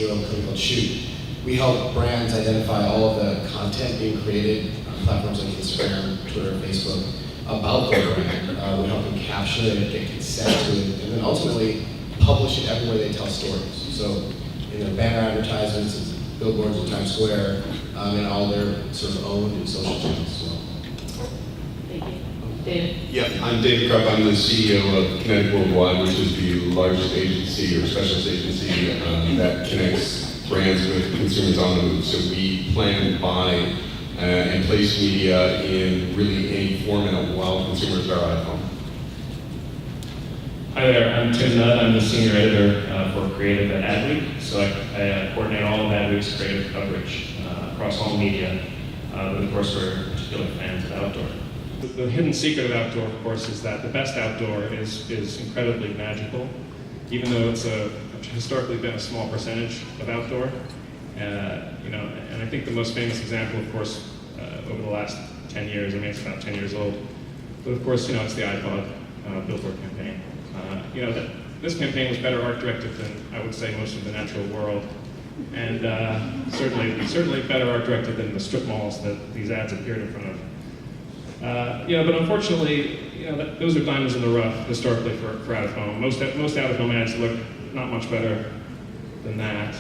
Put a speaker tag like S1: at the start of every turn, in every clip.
S1: CEO of a company called Chute. We help brands identify all of the content being created on platforms like Instagram, Twitter, Facebook about their brand. We help them capture it, get consent to it, and then ultimately publish it everywhere they tell stories. So in their banner advertisements, it's billboards in Times Square, and all their sort of owned and social channels as well.
S2: Thank you. David?
S3: Yeah, I'm David Krupp. I'm the CEO of Kinetic Worldwide, which is the largest agency or specialist agency that connects brands with consumers on the move. So we plan, buy, and place media in really any format while consumers are out of home.
S4: Hi there, I'm Tim Nubb. I'm the senior editor for creative at Adweek. So I coordinate all of Adweek's creative coverage across all media. But of course, we're particular fans of outdoor. The hidden secret of outdoor, of course, is that the best outdoor is incredibly magical, even though it's historically been a small percentage of outdoor. And I think the most famous example, of course, over the last 10 years, I mean, it's about 10 years old, but of course, it's the iPod billboard campaign. This campaign was better art directed than, I would say, most of the natural world, and certainly better art directed than the strip malls that these ads appeared in front of. But unfortunately, those are diamonds in the rough historically for out of home. Most out of home ads look not much better than that.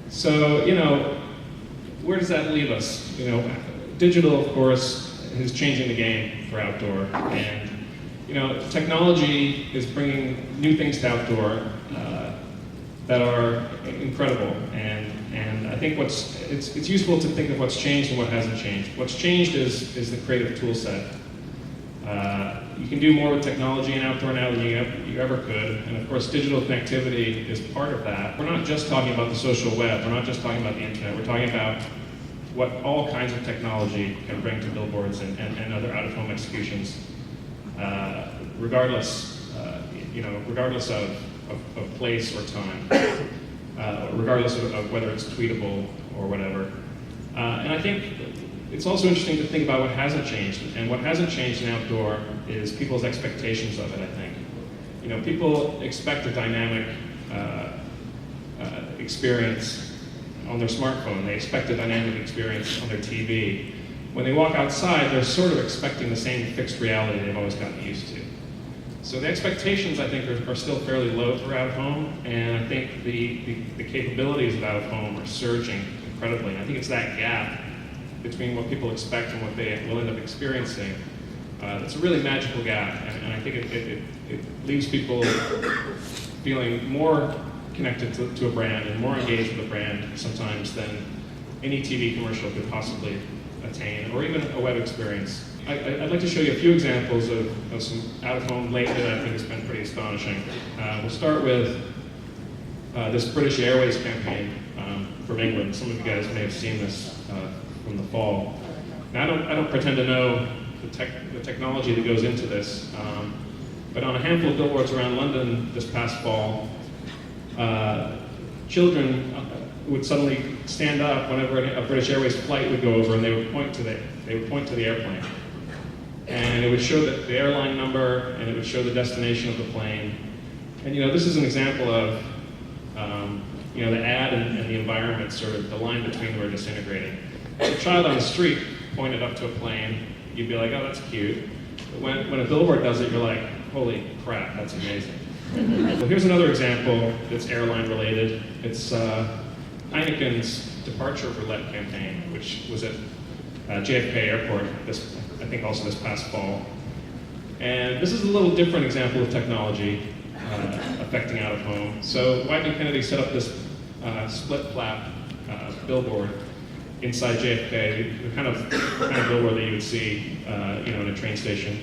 S4: So, where does that leave us? Digital, of course, is changing the game for outdoor, and technology is bringing new things to outdoor that are incredible. And I think it's useful to think of what's changed and what hasn't changed. What's changed is the creative tool set. You can do more with technology in outdoor now than you ever could, and of course digital connectivity is part of that. We're not just talking about the social web, we're not just talking about the internet, we're talking about what all kinds of technology can bring to billboards and other out-of-home executions, regardless of place or time, regardless of whether it's tweetable or whatever. And I think it's also interesting to think about what hasn't changed, and what hasn't changed in outdoor is people's expectations of it, I think. People expect a dynamic experience on their smartphone. They expect a dynamic experience on their TV. When they walk outside, they're sort of expecting the same fixed reality they've always gotten used to. So the expectations, I think, are still fairly low for out of home, and I think the capabilities of out of home are surging incredibly. And I think it's that gap between what people expect and what they will end up experiencing. It's a really magical gap, and I think it leaves people feeling more connected to a brand and more engaged with a brand sometimes than any TV commercial could possibly attain, or even a web experience. I'd like to show you a few examples of some out-of-home lately that I think has been pretty astonishing. We'll start with this British Airways campaign from England. Some of you guys may have seen this from the fall. Now, I don't pretend to know the technology that goes into this, but on a handful of billboards around London this past fall, children would suddenly stand up whenever a British Airways flight would go over, and they would point to the airplane. And it would show the airline number, and it would show the destination of the plane. And this is an example of the ad and the environment, sort of the line between them are disintegrating. If a child on the street pointed up to a plane, you'd be like, oh, that's cute. But when a billboard does it, you're like, holy crap, that's amazing. Well, here's another example that's airline related. It's Heineken's departure roulette campaign, which was at JFK Airport, I think also this past fall. And this is a little different example of technology affecting out of home. So Wieden and Kennedy set up this split flap billboard inside JFK, the kind of billboard that you would see in a train station.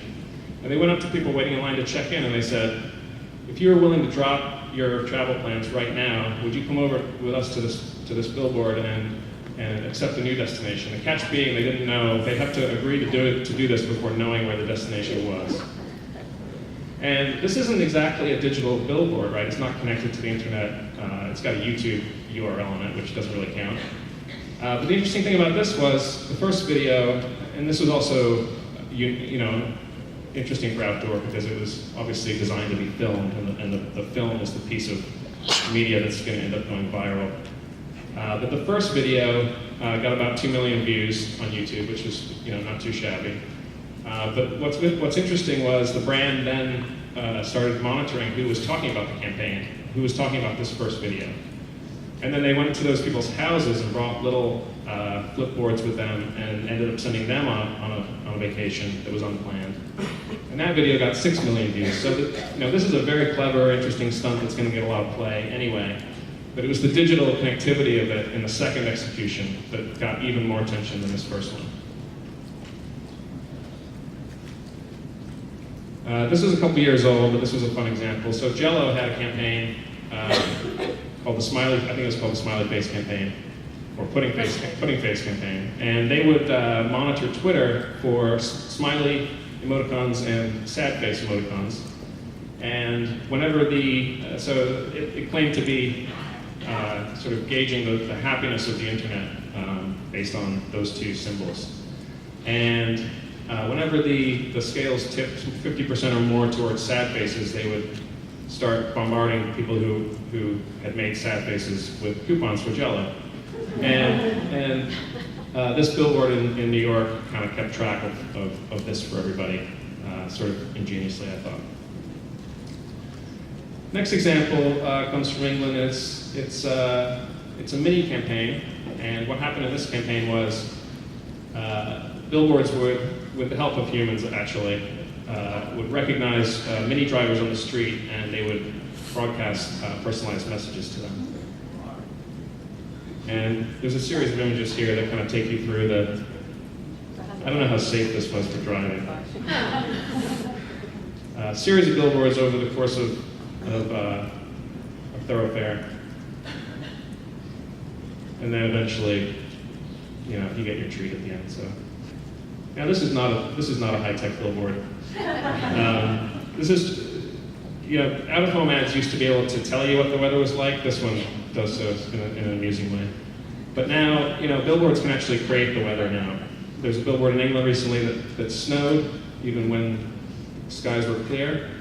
S4: And they went up to people waiting in line to check in, and they said, if you were willing to drop your travel plans right now, would you come over with us to this billboard and accept a new destination? The catch being they didn't know, they have to agree to do this before knowing where the destination was. And this isn't exactly a digital billboard, right? It's not connected to the internet. It's got a YouTube URL on it, which doesn't really count. But the interesting thing about this was the first video, and this was also interesting for outdoor because it was obviously designed to be filmed, and the film is the piece of media that's going to end up going viral. But the first video got about 2 million views on YouTube, which was not too shabby. But what's interesting was the brand then started monitoring who was talking about the campaign, who was talking about this first video. And then they went to those people's houses and brought little flipboards with them and ended up sending them on a vacation that was unplanned. And that video got 6 million views. So this is a very clever, interesting stunt that's going to get a lot of play anyway. But it was the digital connectivity of it in the second execution that got even more attention than this first one. This is a couple years old, but this was a fun example. So Jell-O had a campaign called the Smiley, I think it was called the Smiley Face Campaign, or Pudding Face Campaign. And they would monitor Twitter for smiley emoticons and sad face emoticons. And whenever so it claimed to be sort of gauging the happiness of the internet based on those two symbols. And whenever the scales tipped 50% or more towards sad faces, they would start bombarding people who had made sad faces with coupons for Jell-O. And this billboard in New York kind of kept track of this for everybody, sort of ingeniously, I thought. Next example comes from England. It's a mini campaign, and what happened in this campaign was billboards with the help of humans actually, would recognize mini drivers on the street, and they would broadcast personalized messages to them. And there's a series of images here that kind of take you through I don't know how safe this was for driving. A series of billboards over the course of a thoroughfare. And then eventually, you get your treat at the end. So now this is not a high-tech billboard. This is, out-of-home ads used to be able to tell you what the weather was like. This one does so in an amusing way. But now, billboards can actually create the weather now. There's a billboard in England recently that snowed even when skies were clear.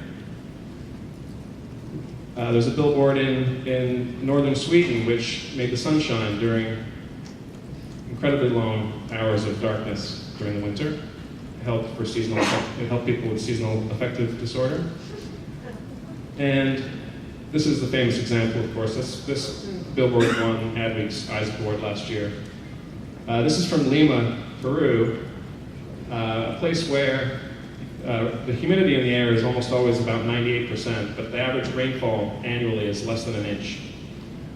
S4: There's a billboard in northern Sweden which made the sun shine during incredibly long hours of darkness during the winter. It helped people with seasonal affective disorder. And this is the famous example, of course. This billboard won Adweek's Eyes Award last year. This is from Lima, Peru, a place where the humidity in the air is almost always about 98%, but the average rainfall annually is less than an inch.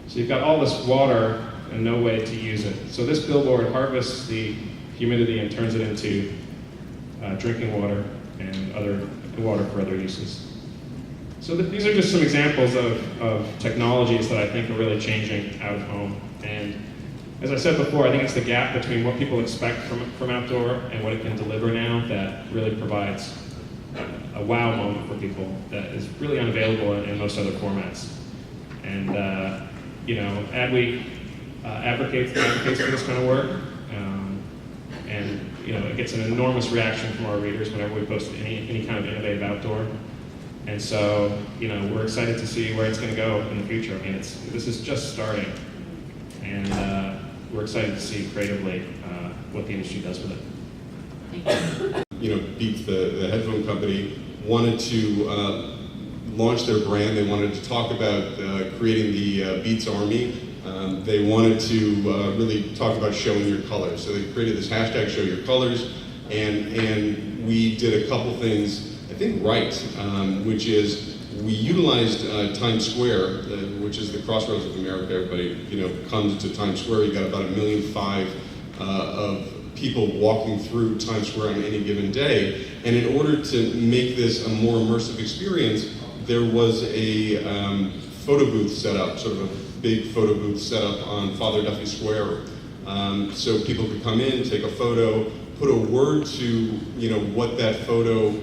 S4: So you've got all this water and no way to use it. So this billboard harvests the humidity and turns it into drinking water and water for other uses. So these are just some examples of technologies that I think are really changing out of home. And as I said before, I think it's the gap between what people expect from outdoor and what it can deliver now that really provides a wow moment for people that is really unavailable in most other formats. And Adweek advocates for this kind of work, and it gets an enormous reaction from our readers whenever we post any kind of innovative outdoor. And so, we're excited to see where it's going to go in the future. I mean, this is just starting, and we're excited to see creatively what the industry does with it.
S3: Beats, the headphone company, wanted to launch their brand. They wanted to talk about creating the Beats Army. They wanted to really talk about showing your colors. So they created this hashtag, Show Your Colors, and we did a couple things, I think, right, which is we utilized Times Square, which is the crossroads of America. Everybody, comes to Times Square. You got about 1.5 million of people walking through Times Square on any given day. And in order to make this a more immersive experience, there was a photo booth set up, sort of a big photo booth set up on Father Duffy Square. So people could come in, take a photo, put a word to what that photo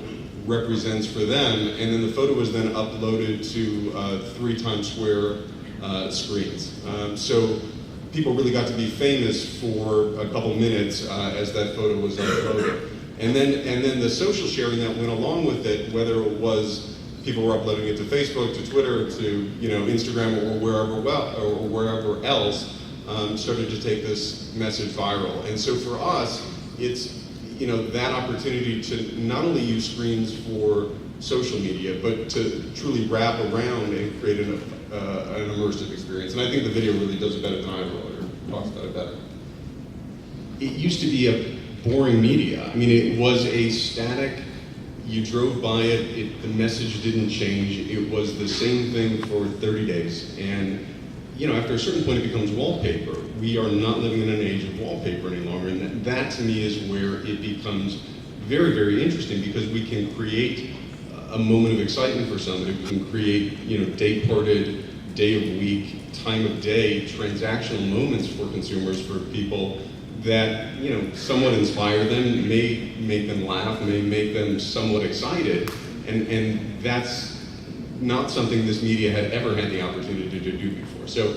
S3: represents for them, and then the photo was then uploaded to 3 Times Square screens. So people really got to be famous for a couple minutes as that photo was uploaded. And then the social sharing that went along with it, whether it was people were uploading it to Facebook, to Twitter, to Instagram, or wherever else, started to take this message viral. And so for us, it's that opportunity to not only use screens for social media, but to truly wrap around and create an immersive experience. And I think the video really does it better than I will, or talks about it better. It used to be a boring media. I mean, it was a static, you drove by it, the message didn't change. It was the same thing for 30 days. And after a certain point, it becomes wallpaper. We are not living in an age of wallpaper any longer. And that to me is where it becomes very, very interesting, because we can create a moment of excitement for somebody. We can create, day-parted, day of week, time of day, transactional moments for consumers, for people that, somewhat inspire them, may make them laugh, may make them somewhat excited. And that's not something this media had ever had the opportunity to do before. So,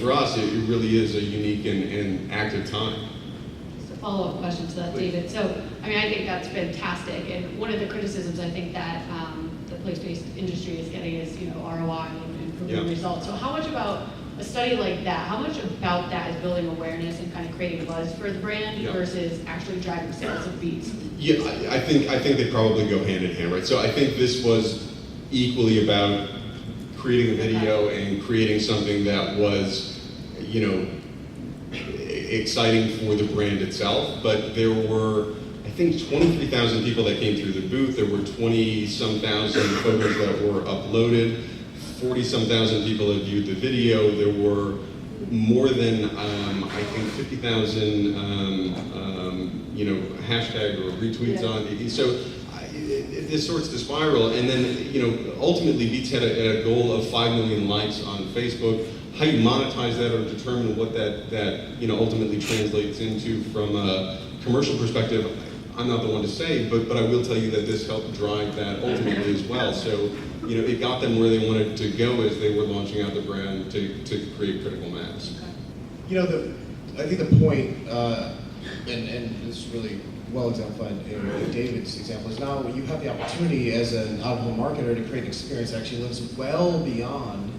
S3: for us, it really is a unique and active time.
S2: Just a follow-up question to that, David. So, I think that's fantastic. And one of the criticisms I think that the place-based industry is getting is, ROI and improving results. So how much about a study like that, how much about that is building awareness and kind of creating buzz for the brand versus actually driving sales of beats?
S3: Yeah, I think they probably go hand in hand, right? So I think this was equally about creating a video and creating something that was, exciting for the brand itself. But there were, I think, 23,000 people that came through the booth. There were 20-some thousand photos that were uploaded. 40-some thousand people have viewed the video. There were more than, I think, 50,000, hashtag or retweets on it. So this sorts to spiral. And then, ultimately, Beats had a goal of 5 million likes on Facebook. How you monetize that or determine what that ultimately translates into from a commercial perspective, I'm not the one to say, but I will tell you that this helped drive that ultimately as well. So, it got them where they wanted to go as they were launching out the brand to create critical mass.
S1: I think the point, and this is really well exemplified in David's example, is now you have the opportunity as an out-of-home marketer to create an experience that actually lives well beyond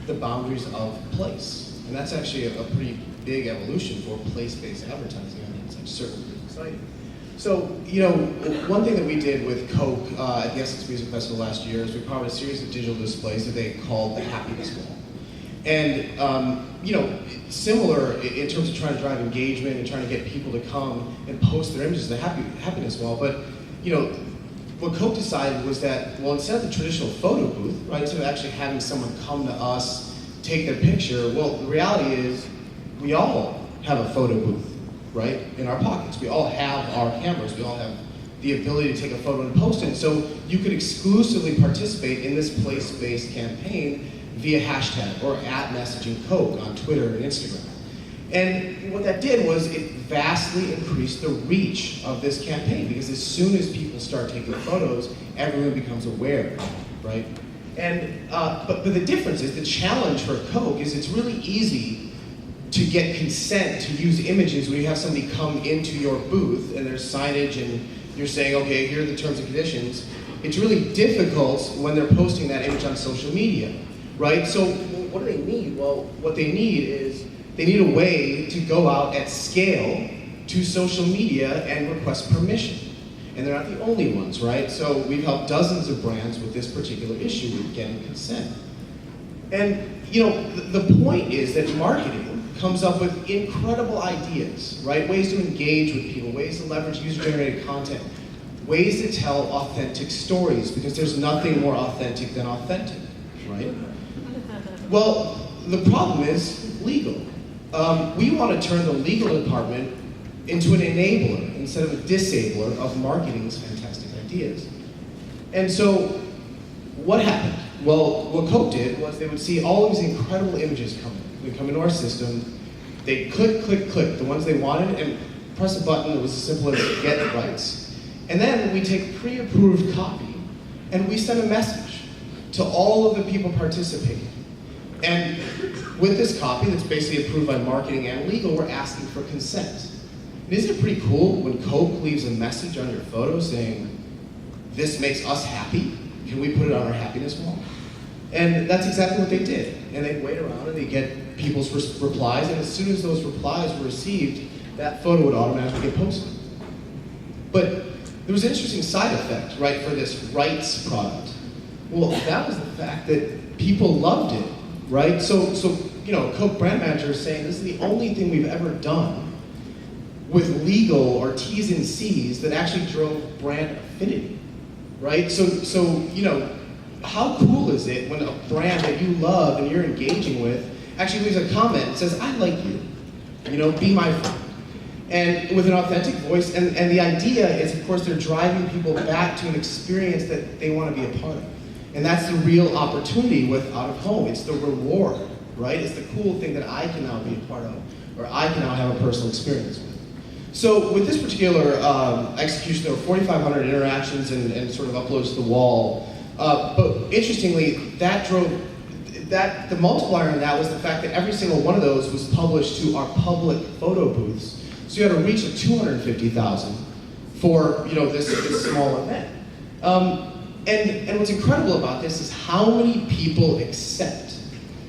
S1: the boundaries of place. And that's actually a pretty big evolution for place-based advertising. I think it's certainly exciting. So, one thing that we did with Coke at the Essex Music Festival last year is we powered a series of digital displays that they called the Happiness Wall. And, similar in terms of trying to drive engagement and trying to get people to come and post their images, the Happiness Wall. But, what Coke decided was that, well, instead of the traditional photo booth, right, instead of actually having someone come to us, take their picture, well, the reality is we all have a photo booth, right, in our pockets. We all have our cameras. We all have the ability to take a photo and post it. So you could exclusively participate in this place-based campaign via hashtag or @messaging Coke on Twitter and Instagram. And what that did was it vastly increased the reach of this campaign, because as soon as people start taking photos, everyone becomes aware, right? And but the difference is, the challenge for Coke is it's really easy to get consent to use images when you have somebody come into your booth and there's signage and you're saying, okay, here are the terms and conditions. It's really difficult when they're posting that image on social media, right? So what do they need? Well, what they need is they need a way to go out at scale to social media and request permission. And they're not the only ones, right? So we've helped dozens of brands with this particular issue with getting consent. And the point is that marketing comes up with incredible ideas, right? Ways to engage with people, ways to leverage user-generated content, ways to tell authentic stories, because there's nothing more authentic than authentic, right? Well, the problem is legal. We want to turn the legal department into an enabler instead of a disabler of marketing's fantastic ideas. And so, what happened? Well, what Coke did was they would see all of these incredible images come in. They'd come into our system, they'd click, click, click, the ones they wanted, and press a button that was as simple as get rights. And then we take a pre-approved copy, and we send a message to all of the people participating. And with this copy that's basically approved by marketing and legal, we're asking for consent. And isn't it pretty cool when Coke leaves a message on your photo saying, this makes us happy? Can we put it on our happiness wall? And that's exactly what they did. And they'd wait around and they'd get people's replies, and as soon as those replies were received, that photo would automatically get posted. But there was an interesting side effect, right, for this rights product. Well, that was the fact that people loved it, right? So you know, Coke brand manager is saying this is the only thing we've ever done with legal or T's and C's that actually drove brand affinity, right? So you know, how cool is it when a brand that you love and you're engaging with actually leaves a comment and says, I like you know, be my friend. And with an authentic voice, and the idea is, of course, they're driving people back to an experience that they want to be a part of. And that's the real opportunity with out of home. It's the reward, right? It's the cool thing that I can now be a part of, or I can now have a personal experience with. So with this particular execution, there were 4,500 interactions and sort of uploads to the wall. But interestingly, the multiplier in that was the fact that every single one of those was published to our public photo booths. So you had a reach of 250,000 for, you know, this small event. And what's incredible about this is how many people accept.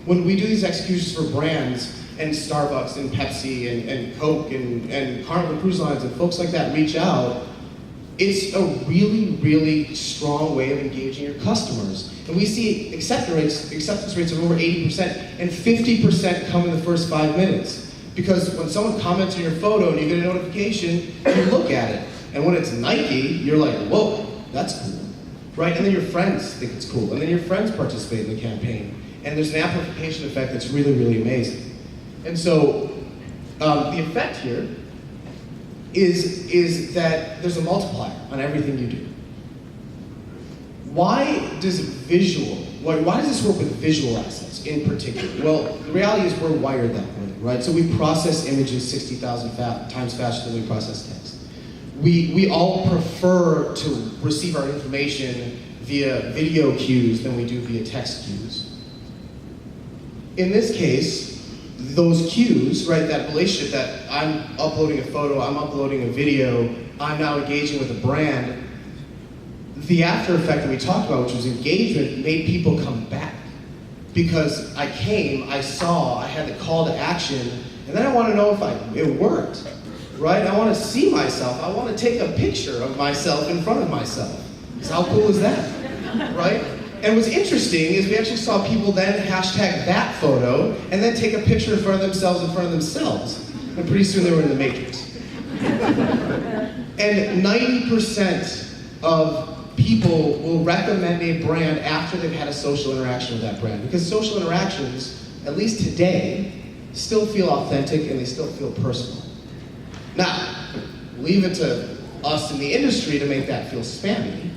S1: When we do these executions for brands, and Starbucks and Pepsi and Coke and Carnival Cruise Lines and folks like that reach out, it's a really, really strong way of engaging your customers. And we see acceptance rates of over 80%, and 50% come in the first 5 minutes. Because when someone comments on your photo and you get a notification, you look at it. And when it's Nike, you're like, whoa, that's cool, right? And then your friends think it's cool. And then your friends participate in the campaign. And there's an amplification effect that's really, really amazing. And so the effect here is that there's a multiplier on everything you do. Why does this work with visual assets in particular? Well, the reality is we're wired that way, right? So we process images 60,000 times faster than we process text. We all prefer to receive our information via video cues than we do via text cues. In this case, those cues, right, that relationship that I'm uploading a photo, I'm uploading a video, I'm now engaging with a brand, the after effect that we talked about, which was engagement, made people come back. Because I came, I saw, I had the call to action, and then I want to know if it worked, right? I want to see myself, I want to take a picture of myself in front of myself. So how cool is that, right? And what's interesting is we actually saw people then hashtag that photo and then take a picture in front of themselves. And pretty soon they were in the Matrix. And 90% of people will recommend a brand after they've had a social interaction with that brand. Because social interactions, at least today, still feel authentic and they still feel personal. Now, leave it to us in the industry to make that feel spammy.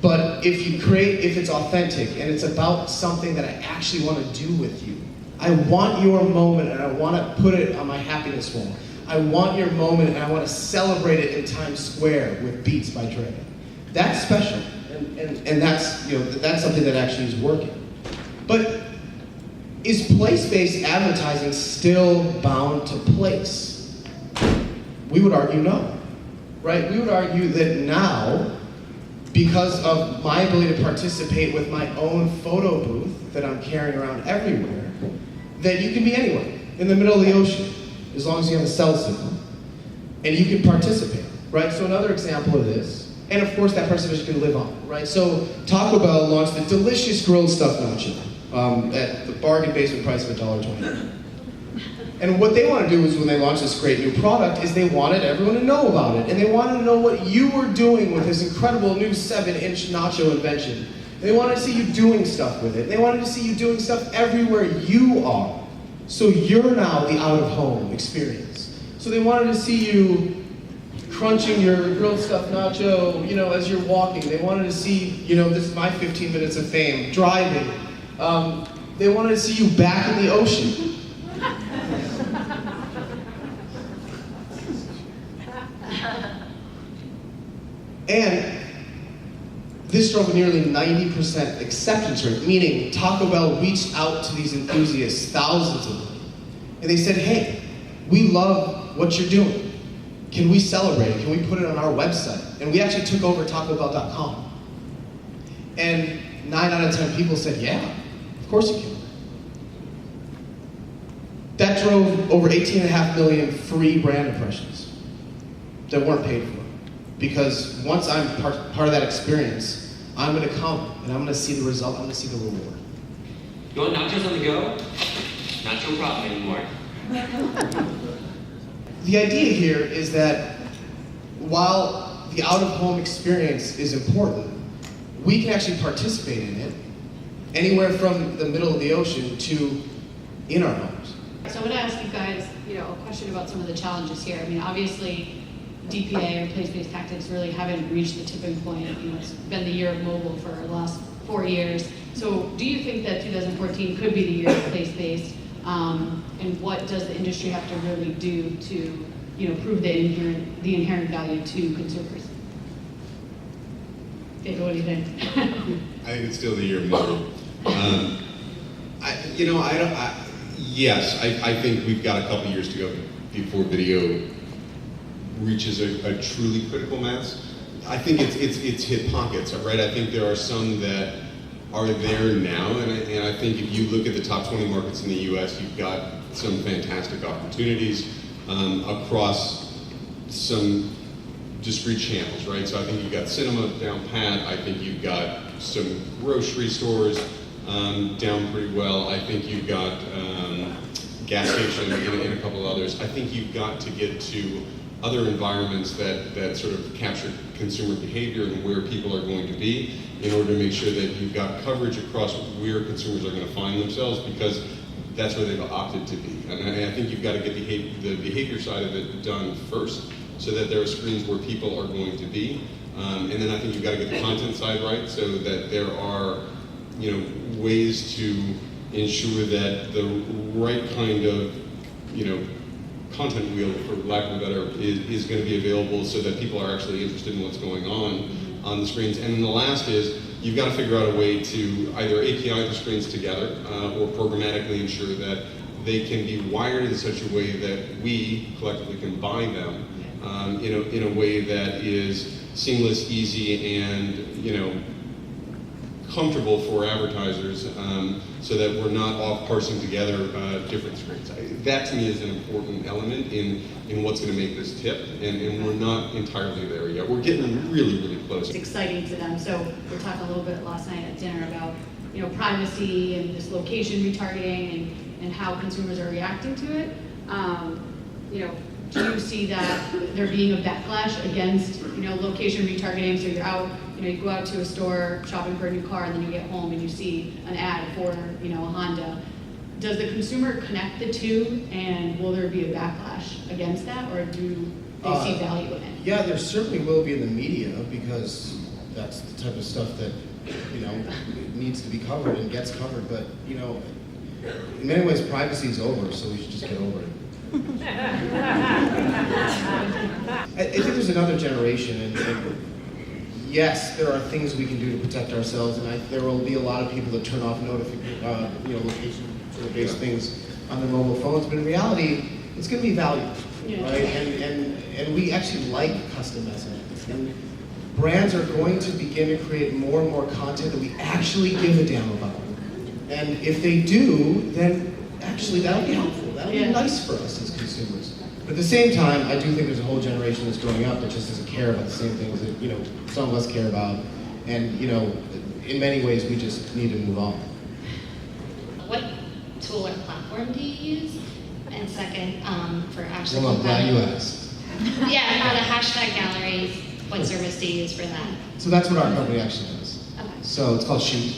S1: But if it's authentic and it's about something that I actually want to do with you, I want your moment and I want to put it on my happiness wall. I want your moment and I want to celebrate it in Times Square with Beats by Dre. That's special, and that's, you know, that's something that actually is working. But is place-based advertising still bound to place? We would argue no, right? We would argue that now, because of my ability to participate with my own photo booth that I'm carrying around everywhere, that you can be anywhere, in the middle of the ocean, as long as you have a cell signal, and you can participate, right? So another example of this, and of course that participation can live on, right? So Taco Bell launched the delicious grilled stuffed nacho at the bargain basement price of $1.20. And what they want to do is, when they launch this great new product, is they wanted everyone to know about it. And they wanted to know what you were doing with this incredible new 7-inch nacho invention. They wanted to see you doing stuff with it. They wanted to see you doing stuff everywhere you are. So you're now the out-of-home experience. So they wanted to see you crunching your grilled stuffed nacho, you know, as you're walking. They wanted to see, you know, this is my 15 minutes of fame, driving. They wanted to see you back in the ocean. And this drove a nearly 90% acceptance rate, meaning Taco Bell reached out to these enthusiasts, thousands of them, and they said, hey, we love what you're doing. Can we celebrate it? Can we put it on our website? And we actually took over TacoBell.com. And 9 out of 10 people said, yeah, of course you can. That drove over 18.5 million free brand impressions that weren't paid for. Because once I'm part of that experience, I'm gonna come and I'm gonna see the result, I'm gonna see the reward.
S5: You want nachos on the go? Not your problem anymore.
S1: The idea here is that while the out-of-home experience is important, we can actually participate in it anywhere from the middle of the ocean to in our homes.
S2: So I want to ask you guys, a question about some of the challenges here. I mean, obviously, DPA or place-based tactics really haven't reached the tipping point. It's been the year of mobile for the last 4 years. So do you think that 2014 could be the year of place-based? And what does the industry have to really do to, prove the inherent value to consumers? David, what do you think?
S3: I think it's still the year of mobile. Yes, I think we've got a couple years to go before video reaches a truly critical mass. I think it's hit pockets, right? I think there are some that are there now, and I think if you look at the top 20 markets in the U.S., you've got some fantastic opportunities across some discrete channels, right? So I think you've got cinema down pat. I think you've got some grocery stores down pretty well. I think you've got gas station and a couple others. I think you've got to get to other environments that sort of capture consumer behavior and where people are going to be in order to make sure that you've got coverage across where consumers are going to find themselves, because that's where they've opted to be. And I think you've got to get the behavior side of it done first, so that there are screens where people are going to be. And then I think you've got to get the content side right, so that there are ways to ensure that the right kind of content wheel, for lack of a better, is going to be available so that people are actually interested in what's going on the screens. And then the last is, you've got to figure out a way to either API the screens together or programmatically ensure that they can be wired in such a way that we collectively can buy them in a way that is seamless, easy, and comfortable for advertisers, so that we're not off parsing together different screens. That to me is an important element in what's going to make this tip, and we're not entirely there yet. We're getting really, really close.
S2: It's exciting to them. So we were talking a little bit last night at dinner about privacy and this location retargeting and how consumers are reacting to it. Do you see that there being a backlash against location retargeting? So you're out, you go out to a store shopping for a new car, and then you get home and you see an ad for a Honda. Does the consumer connect the two, and will there be a backlash against that, or do they see value in it?
S1: Yeah, there certainly will be in the media, because that's the type of stuff that needs to be covered and gets covered. But in many ways, privacy is over, so we should just get over it. I think there's another generation, and yes, there are things we can do to protect ourselves, and there will be a lot of people that turn off location-based things on their mobile phones. But in reality, it's going to be valuable, right? And we actually like custom messaging. And brands are going to begin to create more and more content that we actually give a damn about. And if they do, then actually that'll be helpful. That'll be nice for us as consumers. But at the same time, I do think there's a whole generation that's growing up that just doesn't care about the same things that some of us care about. And in many ways, we just need to move on.
S6: What tool or platform do you use? And second, for Ashley.
S1: Well, I'm glad you asked.
S6: Yeah, for the hashtag galleries, what service do you use for that?
S1: So that's what our company actually does.
S6: Okay.
S1: So it's called Chute.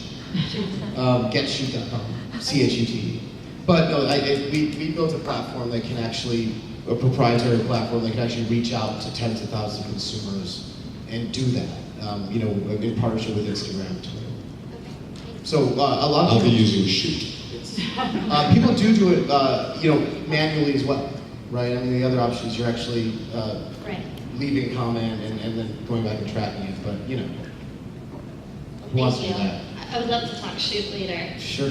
S1: Getchute.com. Chute. But no, we built a platform that can actually, a proprietary platform that can actually reach out to tens of thousands of consumers and do that, in partnership with Instagram and Twitter. So a lot of
S3: I'll be
S1: people,
S3: using Chute.
S1: people do it, manually as well, right? I mean, the other option is you're actually
S6: Right.
S1: leaving a comment and then going back and tracking it, but who wants to do
S6: Thank you.
S1: that?
S6: I would love to talk shoot later.
S1: Sure.